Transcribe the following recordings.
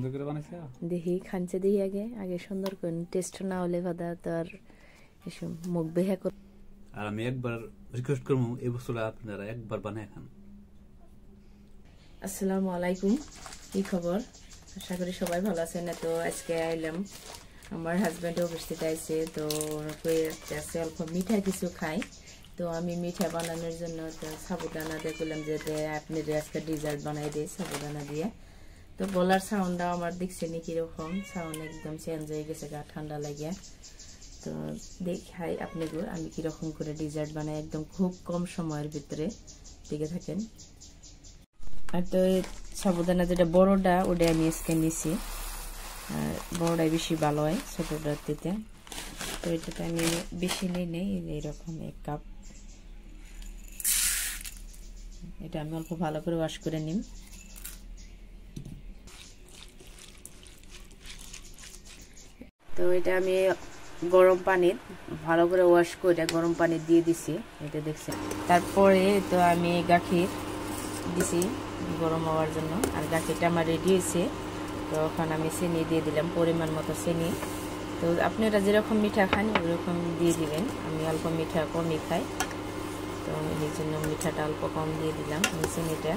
সুন্দর করে বানাইছে দেখি খানছে দেখি আগে আগে সুন্দর করে টেস্ট না হলে ভাদা তো আর এসব মুখ বেহা কর। আর আমি একবার রিকোয়েস্ট করব এই বস্তুটা আপনারা একবার বানায় খান। আসসালামু আলাইকুম, কি খবর? আশা করি সবাই ভালো আছেন। তো আজকে আইলাম, আমার হাজব্যান্ড অফিস থেকে আইছে, তো আছে অল্প মিঠা কিছু খাই। তো আমি মিঠা বানানোর জন্য তো সাবুদানা দিয়ে বললাম যে আপনি আজকে ডিজার্ট বানাই দিই সাবুদানা দিয়ে। তো বলার সাউন্ডটাও আমার দেখছেন কিরকম, সাউন্ড একদম চেঞ্জ হয়ে গেছে, গা ঠান্ডা লাগিয়া। তো দেখাই আপনাকে আমি কিরকম করে ডিজার্ট বানাই, একদম খুব কম সময়ের ভিতরে। দেখে থাকেন। আর তো সাবুদানা যেটা বড়টা ওটা আমি আজকে নিছি, আর বড়টাই বেশি ভালো হয় ছোটটার দিতে। তো এটাতে আমি বেশি নেই, এইরকম 1 কাপ। এটা আমি অল্প ভালো করে ওয়াশ করে নিই। তো এটা আমি গরম পানি ভালো করে ওয়াশ করে গরম পানি দিয়ে দিছি, এটা দেখছেন। তারপরে তো আমি গাখির দিছি গরম হওয়ার জন্য, আর গাখিরটা আমার রেডি হয়েছে। তো ওখানে আমি চিনি দিয়ে দিলাম, পরিমাণ মতো চিনি। তো আপনারা যেরকম মিঠা খান ওরকম দিয়ে দিবেন। আমি অল্প মিঠা কমই খাই, তো এই জন্য মিঠাটা অল্প কম দিয়ে দিলাম আমি চিনিটা।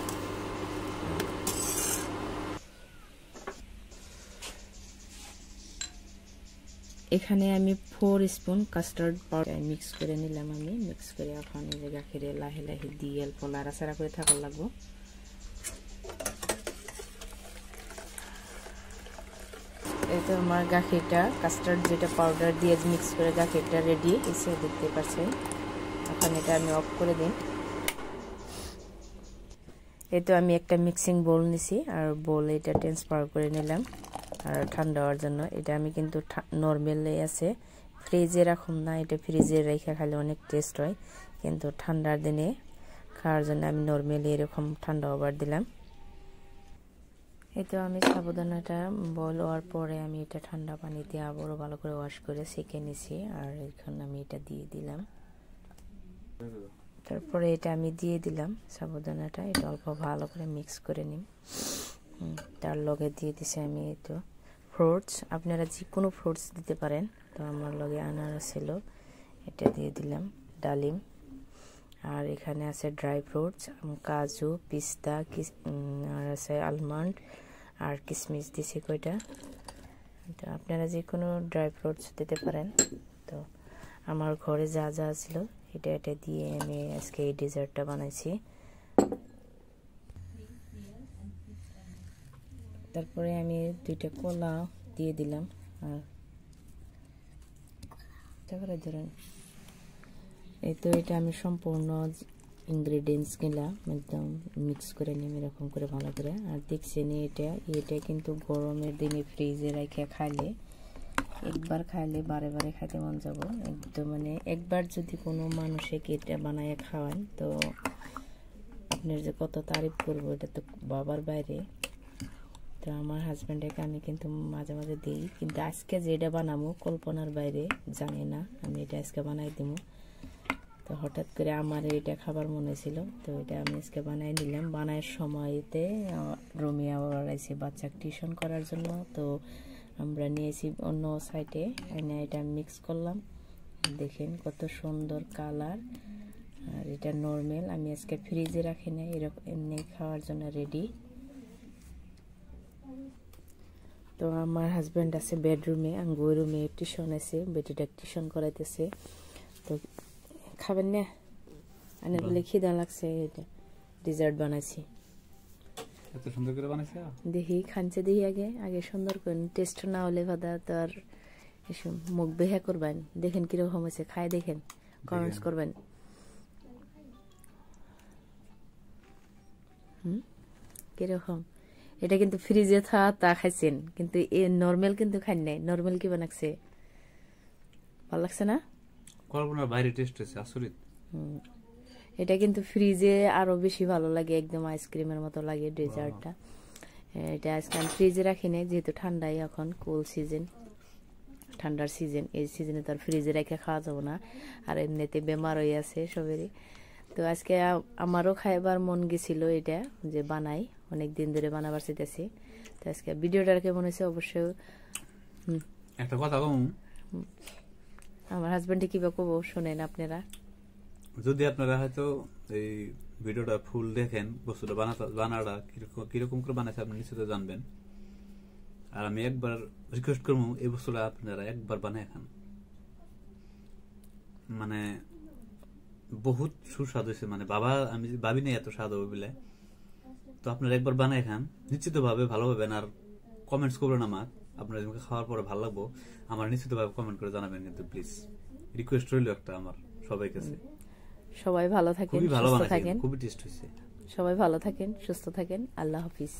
এখানে আমি 4 স্পুন কাস্টার্ড পাউডার মিক্স করে নিলাম। আমি মিক্স করে এখন এই যে গাখিরে লাহে লাহে দিয়ে অল্প লাড়াচাড়া করে থাকার লাগবো। এই তো আমার গাখিরটা কাস্টার্ড যেটা পাউডার দিয়ে মিক্স করে গাখিরটা রেডি এসে দেখতে পাচ্ছেন। এখন এটা আমি অফ করে দিই। এই তো আমি একটা মিক্সিং বোল নিছি, আর বোল এটা ট্রান্সফার করে নিলাম আর ঠান্ডা হওয়ার জন্য। এটা আমি কিন্তু নর্মালে আছে, ফ্রিজে রাখুন না, এটা ফ্রিজে রেখে খাইলে অনেক টেস্ট হয়, কিন্তু ঠান্ডার দিনে খাওয়ার জন্য আমি নর্মালি এরকম ঠান্ডা হবার দিলাম। এই তো আমি সাবুদানাটা বল হওয়ার পরে আমি এটা ঠান্ডা পানি দিয়ে আবারও ভালো করে ওয়াশ করে সেঁকে নিছি, আর এখন আমি এটা দিয়ে দিলাম। তারপরে এটা আমি দিয়ে দিলাম সাবুদানাটা, এটা অল্প ভালো করে মিক্স করে নিই। তার লগে দিয়ে দিছি আমি এই তো ফ্রুটস, আপনারা যে কোনো ফ্রুটস দিতে পারেন। তো আমার লগে আনারস ছিল, এটা দিয়ে দিলাম, ডালিম। আর এখানে আছে ড্রাই ফ্রুটস, কাজু, পিস্তা, আর আছে আলমন্ড আর কিশমিশ দিছি কয়টা। তো আপনারা যে কোনো ড্রাই ফ্রুটস দিতে পারেন। তো আমার ঘরে যা যা ছিল এটা দিয়ে আমি আজকে এই ডেজার্টটা বানাইছি। তারপরে আমি 2টা কলা দিয়ে দিলাম, আর তারপরে ধরেন এই তো এটা আমি সম্পূর্ণ ইনগ্রেডিয়েন্টস গুলা একদম মিক্স করে নিই এরকম করে ভালো করে। আর দেখছেন এটা কিন্তু গরমের দিনে ফ্রিজে রেখে খাইলে, একবার খাইলে বারে বারে খাইতে মন যাব একদম। মানে একবার যদি কোনো মানুষকে এটা বানায় খাওয়ান তো আপনার যে কত তারিফ করবো, এটা তো বাবার বাইরে। তো আমার হাজব্যান্ডকে আমি কিন্তু মাঝে মাঝে দিই, কিন্তু আজকে যেটা বানাবো কল্পনার বাইরে, জানি না আমি এটা আজকে বানাই দিব। তো হঠাৎ করে আমার এটা খাবার মনে ছিল, তো এটা আমি আজকে বানাই নিলাম। বানানোর সময়তে রুমে আবার আইসি বাচ্চাকে টিউশন করার জন্য, তো আমরা নিয়েছি অন্য সাইডে এনে এটা মিক্স করলাম। দেখেন কত সুন্দর কালার। আর এটা নর্মাল, আমি আজকে ফ্রিজে রাখি না, এরকম এমনি খাওয়ার জন্য রেডি। তো আমার হাজব্যান্ড আছে বেডরুমে, আমি ওই রুমে টিউশন আছে, বেটিটা টিউশন করাইতেছে। তো খাবেন না? আনার বলে খিদা লাগছে, এটা ডিজার্ট বানাইছি। এত সুন্দর করে বানাইছে দেখি খানছে দেখি আগে সুন্দর করে টেস্ট না হলে ভাদা তো আর এসব মুখ বেহা করবেন। দেখেন কিরকম হয়েছে, খাই দেখেন, কমেন্টস করবেন। কিরকম? এটা কিন্তু ফ্রিজে তা খাইছেন, কিন্তু এ নর্মাল কিন্তু খাই নাই। নর্মাল কি বানাচ্ছে, ভালো লাগছে না? কল্পনার বাইরে টেস্ট হয়েছে, আসলে এটা কিন্তু ফ্রিজে আরো বেশি ভালো লাগে, একদম আইসক্রিমের মতো লাগে ডেজার্টটা। এটা আজকে আমি ফ্রিজে রাখি নাই, যেহেতু ঠান্ডাই, এখন কুল সিজন, ঠান্ডার সিজন। এই সিজনে তো আর ফ্রিজে রেখে খাওয়া যাবো না, আর এমনিতে বেমার হয়ে আছে সবেরই। তো আজকে আমারও খাইবার মন গেছিল এটা, যে বানাই, অনেক দিন ধরে বানাবার চাইতেছি। তো আজকে ভিডিওটা কেমন হয়েছে অবশ্যই একটা কথা কম, আমার হাজবেন্ডে কিভাবে কব শোনেন আপনারা। যদি আপনারা হয়তো এই ভিডিওটা ফুল দেখেন, বস্তুটা বানাটা কিরকম করে বানাইছে আপনি নিশ্চিত জানবেন। আর আমি একবার রিকোয়েস্ট করবো এই বস্তুটা আপনারা একবার বানায় খান, মানে বহুত সুস্বাদ হয়েছে, মানে আমি ভাবি নাই এত স্বাদ হবে বলে। তো আপনারা একবার বানায় খান, নিশ্চিত ভাবে ভালো হবেন। আর কমেন্টস করবেন আমার, আপনারা খাওয়ার পরে ভালো লাগবো আমার নিশ্চিত ভাবে কমেন্ট করে জানাবেন, কিন্তু প্লিজ রিকোয়েস্ট রইল একটা আমার সবাই কাছে। সবাই ভালো থাকেন, সুস্থ থাকেন, খুবই টেস্ট হয়েছে। সবাই ভালো থাকেন, সুস্থ থাকেন, আল্লাহ হাফিজ।